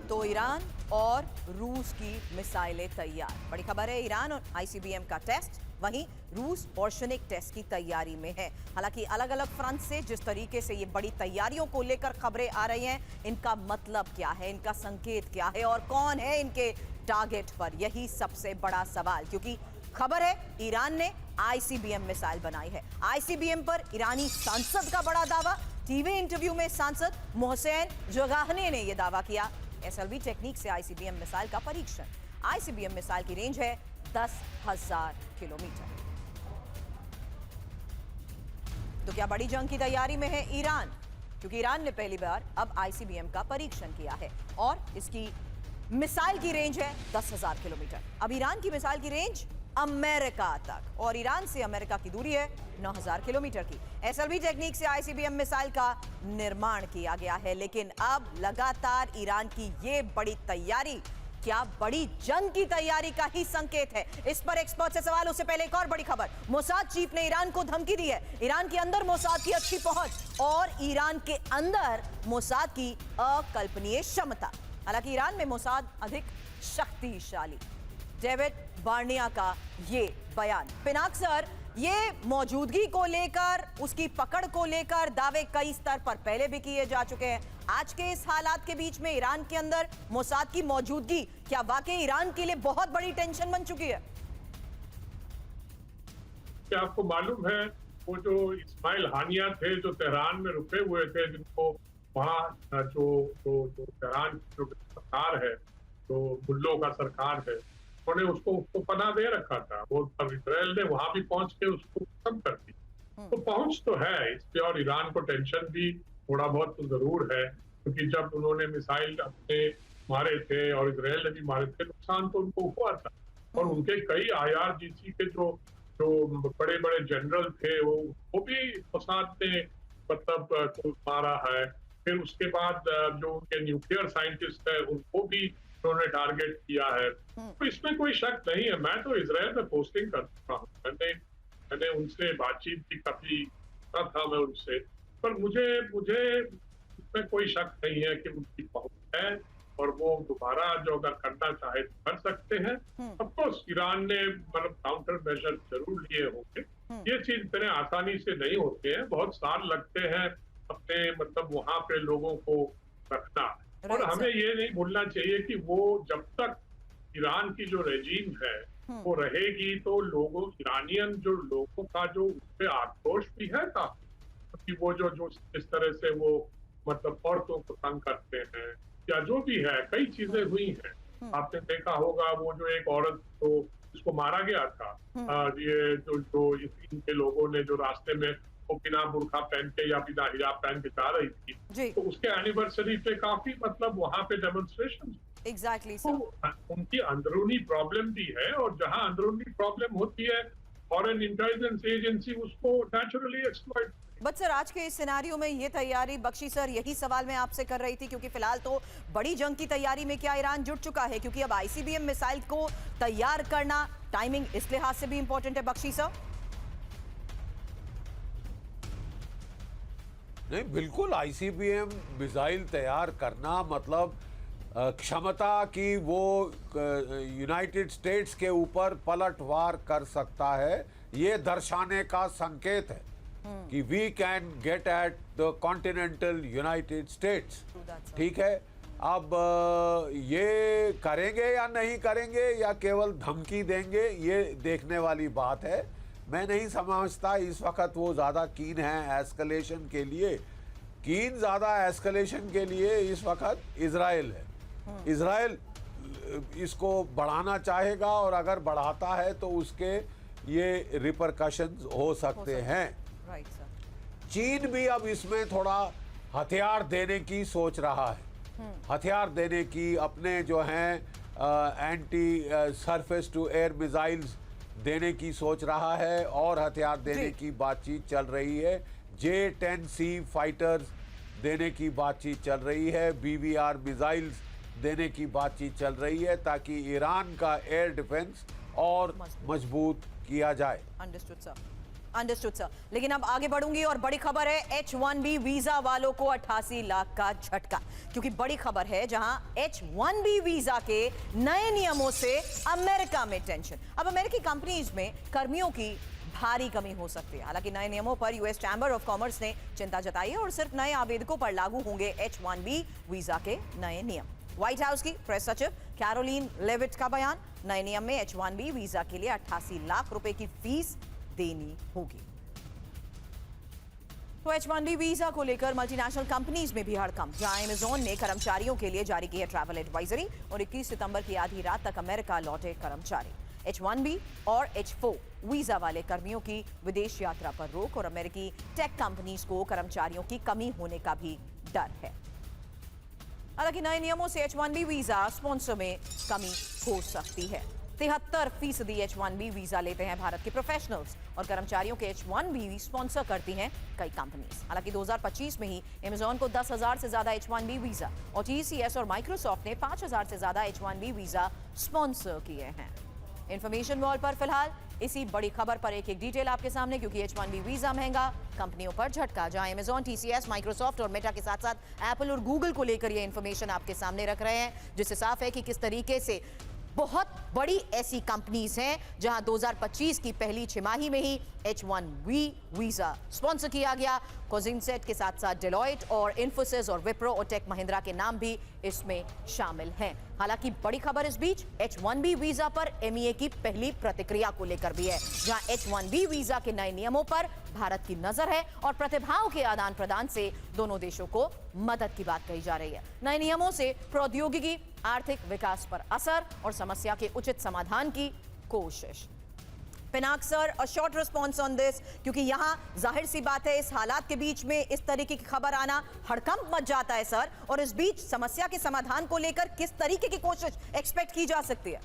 तो ईरान और रूस की मिसाइलें तैयार। बड़ी खबर है, ईरान और ICBM का टेस्ट, वहीं रूस ऑर्शनिक टेस्ट की तैयारी में है। हालांकि अलग अलग फ्रंट से जिस तरीके से ये बड़ी तैयारियों को लेकर खबरें आ रही हैं, इनका मतलब क्या है, इनका संकेत क्या है, और कौन है इनके टारगेट पर, यही सबसे बड़ा सवाल। क्योंकि खबर है ईरान ने ICBM मिसाइल बनाई है। ICBM पर ईरानी सांसद का बड़ा दावा। टीवी इंटरव्यू में सांसद मोहसेन जगाहने ने यह दावा किया। SLV टेक्निक से ICBM मिसाइल का परीक्षण। ICBM मिसाइल की रेंज है 10,000 किलोमीटर। तो क्या बड़ी जंग की तैयारी में है ईरान? क्योंकि ईरान ने पहली बार अब ICBM का परीक्षण किया है, और इसकी मिसाइल की रेंज है 10,000 किलोमीटर। अब ईरान की मिसाइल की रेंज अमेरिका तक, और ईरान से अमेरिका की दूरी है 9,000 किलोमीटर की। SLV टेक्निक से ICBM मिसाइल का निर्माण किया गया है। लेकिन अब लगातार ईरान की ये बड़ी तैयारी क्या बड़ी जंग की तैयारी का ही संकेत है? इस पर एक्सपर्ट से सवाल। उससे पहले एक और बड़ी खबर, मोसाद चीफ ने ईरान को धमकी दी है। ईरान के अंदर मोसाद की अच्छी पहुंच और ईरान के अंदर मोसाद की अकल्पनीय क्षमता। हालांकि ईरान में मोसाद अधिक शक्तिशाली। डेविड बार्निया का ये बयान। पिनाक सर, ये मौजूदगी को लेकर, उसकी पकड़ को लेकर दावे कई स्तर पर पहले भी किए जा चुके हैं। आज के इस हालात के बीच में ईरान के अंदर मोसाद की मौजूदगी क्या वाकई ईरान के लिए बहुत बड़ी टेंशन बन चुकी है? क्या आपको मालूम है वो जो इस्माइल हानिया थे, जो तेहरान में रुके हुए थे, जिनको वहाँ जो तेहरान की जो सरकार है, जो मुल्लों का सरकार है, उन्होंने उसको पनाह दे रखा था। वो इजराइल ने वहां भी पहुंच के उसको खत्म कर दी। तो पहुंच तो है इस पे, और ईरान को टेंशन भी थोड़ा बहुत तो जरूर है, क्योंकि जब उन्होंने मिसाइल अपने मारे थे और इजराइल ने भी मारे थे, नुकसान तो उनको हुआ था। और उनके कई IRGC के जो बड़े बड़े जनरल थे, वो भी मोसाद ने मतलब मारा है। फिर उसके बाद जो उनके न्यूक्लियर साइंटिस्ट है, उनको भी उन्होंने टारगेट किया है, तो इसमें कोई शक नहीं है। मैं तो इजराइल में पोस्टिंग कर चुका हूँ, मैंने उनसे बातचीत भी काफी था मैं उनसे, पर मुझे इसमें कोई शक नहीं है कि उनकी पहुंच है और वो दोबारा जो अगर करना चाहे तो कर सकते हैं। ऑफकोर्स ईरान ने मतलब काउंटर मेजर जरूर लिए होंगे, ये चीज इतने आसानी से नहीं होते हैं, बहुत साल लगते हैं अपने मतलब वहां पे लोगों को रखना। और हमें ये नहीं भूलना चाहिए कि वो जब तक ईरान की जो रेजीम है वो रहेगी तो ईरानियन जो लोगों का जो उस पर आक्रोश भी है काफी, क्योंकि वो जो इस तरह से वो मतलब औरतों को तंग करते हैं या जो भी है, कई चीजें हुई हैं। आपने देखा होगा वो जो एक औरत को जिसको मारा गया था, ये जो इनके लोगों ने जो रास्ते में वो बिना बुर्खा पहन के या बिना हिजाब पहन के जा रही थी, तो उसके एनिवर्सरी पे काफी मतलब वहां पे डेमोन्स्ट्रेशन। एग्जैक्टली तो उनकी अंदरूनी प्रॉब्लम भी है, और जहां अंदरूनी प्रॉब्लम होती है फॉरेन इंटेलिजेंस एजेंसी उसको नेचुरली एक्सप्लॉइट। बट सर, आज के इस सिनेरियो में ये तैयारी, बख्शी सर यही सवाल मैं आपसे कर रही थी, क्योंकि फिलहाल तो बड़ी जंग की तैयारी में क्या ईरान जुट चुका है? क्योंकि अब आईसीबीएम मिसाइल को तैयार करना, टाइमिंग इस लिहाज से भी इंपॉर्टेंट है बख्शी सर। नहीं, बिल्कुल आईसीबीएम मिसाइल तैयार करना मतलब क्षमता की वो यूनाइटेड स्टेट्स के ऊपर पलटवार कर सकता है, ये दर्शाने का संकेत है कि we can get at the continental United States. ठीक है, अब ये करेंगे या नहीं करेंगे या केवल धमकी देंगे, ये देखने वाली बात है। मैं नहीं समझता इस वक्त वो ज़्यादा कीन है एस्केलेशन के लिए। ज़्यादा एस्केलेशन के लिए इस वक्त इजराइल है। इजराइल इसको बढ़ाना चाहेगा, और अगर बढ़ाता है तो उसके ये रिपरकशंस हो सकते हैं। Right sir. चीन भी अब इसमें थोड़ा हथियार देने की सोच रहा है, हथियार देने की, अपने जो हैं anti surface to air missiles देने की सोच रहा है, और हथियार देने की बातचीत चल रही है। J-10C फाइटर्स देने की बातचीत चल रही है, BVR मिसाइल्स देने की बातचीत चल रही है, ताकि ईरान का एयर डिफेंस और मजबूत किया जाए। Understood sir, understood sir. लेकिन अब आगे बढ़ूंगी और बड़ी खबर है, H-1B वीजा वालों को 88 लाख का झटका, क्योंकि बड़ी खबर है जहां H-1B वीजा के नए नियमों से अमेरिका में टेंशन। अब अमेरिकी कंपनीज में कर्मियों की भारी कमी हो सकती है। हालांकि नए नियमों पर यूएस चैम्बर ऑफ कॉमर्स ने चिंता जताई है और सिर्फ नए आवेदकों पर लागू होंगे H-1B वीजा के नए नियम। व्हाइट हाउस की प्रेस सचिव कैरोलीन लेविट का बयान, नए नियम में H-1B वीजा के लिए 88 लाख रुपए की फीस देनी होगी। तो H-1B वीजा को लेकर मल्टीनेशनल कंपनीज में भी हड़कंप, जहां अमेज़न ने कर्मचारियों के लिए जारी की है ट्रैवल एडवाइजरी, और 21 सितंबर की आधी रात तक अमेरिका लौटे कर्मचारी। H-1B और H-4 वीजा वाले कर्मियों की विदेश यात्रा पर रोक, और अमेरिकी टेक कंपनीज को कर्मचारियों की कमी होने का भी डर है। हालांकि नए नियमों से H-1B वीजा स्पॉन्सर में कमी हो सकती है। 73% H-1B वीजा लेते हैं भारत के प्रोफेशनल्स, और कर्मचारियों के H-1B स्पॉन्सर करती हैं कई कंपनीज। हालांकि 2025 में ही अमेज़न को 10,000 से ज्यादा H-1B वीजा, और TCS और माइक्रोसॉफ्ट ने 5,000 से ज्यादा H-1B वीजा स्पॉन्सर किए हैं। इंफॉर्मेशन वॉल पर फिलहाल इसी बड़ी खबर पर एक डिटेल आपके सामने, क्योंकि H-1B वीजा महंगा, कंपनियों पर झटका, जहां अमेज़न, TCS, माइक्रोसॉफ्ट और मेटा के साथ साथ एप्पल और गूगल को लेकर ये इंफॉर्मेशन आपके सामने रख रहे हैं, जिससे साफ है कि किस तरीके से बहुत बड़ी ऐसी कंपनीज हैं जहां 2025 की पहली छमाही में ही H-1B वीजा स्पॉन्सर किया गया। कोजिनसेट के साथ साथ डेलॉयट और इन्फोसिस और विप्रो और टेक महिंद्रा के नाम भी इसमें शामिल हैं। हालांकि बड़ी खबर इस बीच H-1B वीजा पर MEA की पहली प्रतिक्रिया को लेकर भी है, जहां H-1B वीजा के नए नियमों पर भारत की नजर है, और प्रतिभाओं के आदान प्रदान से दोनों देशों को मदद की बात कही जा रही है। नए नियमों से प्रौद्योगिकी, आर्थिक विकास पर असर और समस्या के उचित समाधान की कोशिश। Pinak sir, a short response on this, क्योंकि यहां जाहिर सी बात है इस हालात के बीच में इस तरीके की खबर आना हड़कंप मच जाता है सर, और इस बीच समस्या के समाधान को लेकर किस तरीके की कोशिश एक्सपेक्ट की जा सकती है?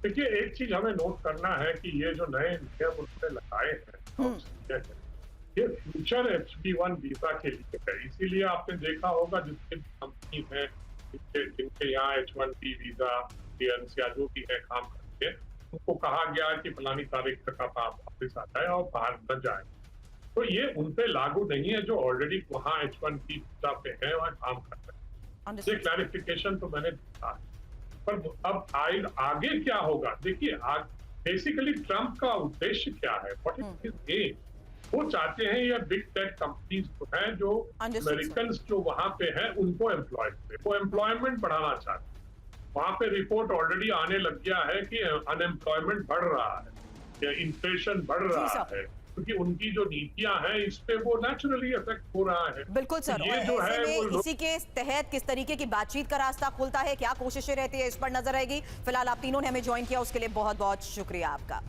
देखिए, एक चीज हमें नोट करना है कि ये जो नए नियम उन्होंने लगाए हैं, ये फ्यूचर H-1B वीजा के लिए है। इसीलिए आपने देखा होगा जितने कंपनी हैं जिनके यहाँ H1B वीजा क्लियरेंस या जो भी है काम करते हैं, उनको कहा गया कि फलानी तारीख तक आप वापस आ जाए और बाहर न जाए। तो ये उन पे लागू नहीं है जो ऑलरेडी वहाँ H1B वीजा पे है और काम कर रहे हैं। ये क्लैरिफिकेशन तो मैंने दिया है, पर अब आगे क्या होगा? देखिए बेसिकली ट्रम्प का उद्देश्य क्या है, व्हाट इज हिज एम? वो चाहते हैं ये बिग टेक कंपनीज जो हैं, जो अमेरिकन जो वहां पे हैं, उनको एम्प्लॉय करे, वो एम्प्लॉयमेंट बढ़ाना चाहते हैं। वहां पे रिपोर्ट ऑलरेडी आने लग गया है कि अनएम्प्लॉयमेंट बढ़ रहा है या इन्फ्लेशन बढ़ रहा है, क्योंकि उनकी जो नीतियां हैं इस पे वो नेचुरली इफेक्ट हो रहा है। बिल्कुल सर, ये जो है वो इसी के तहत किस तरीके की बातचीत का रास्ता खुलता है, क्या कोशिशें रहती है, इस पर नजर रहेगी। फिलहाल आप तीनों ने हमें ज्वाइन किया, उसके लिए बहुत बहुत शुक्रिया आपका।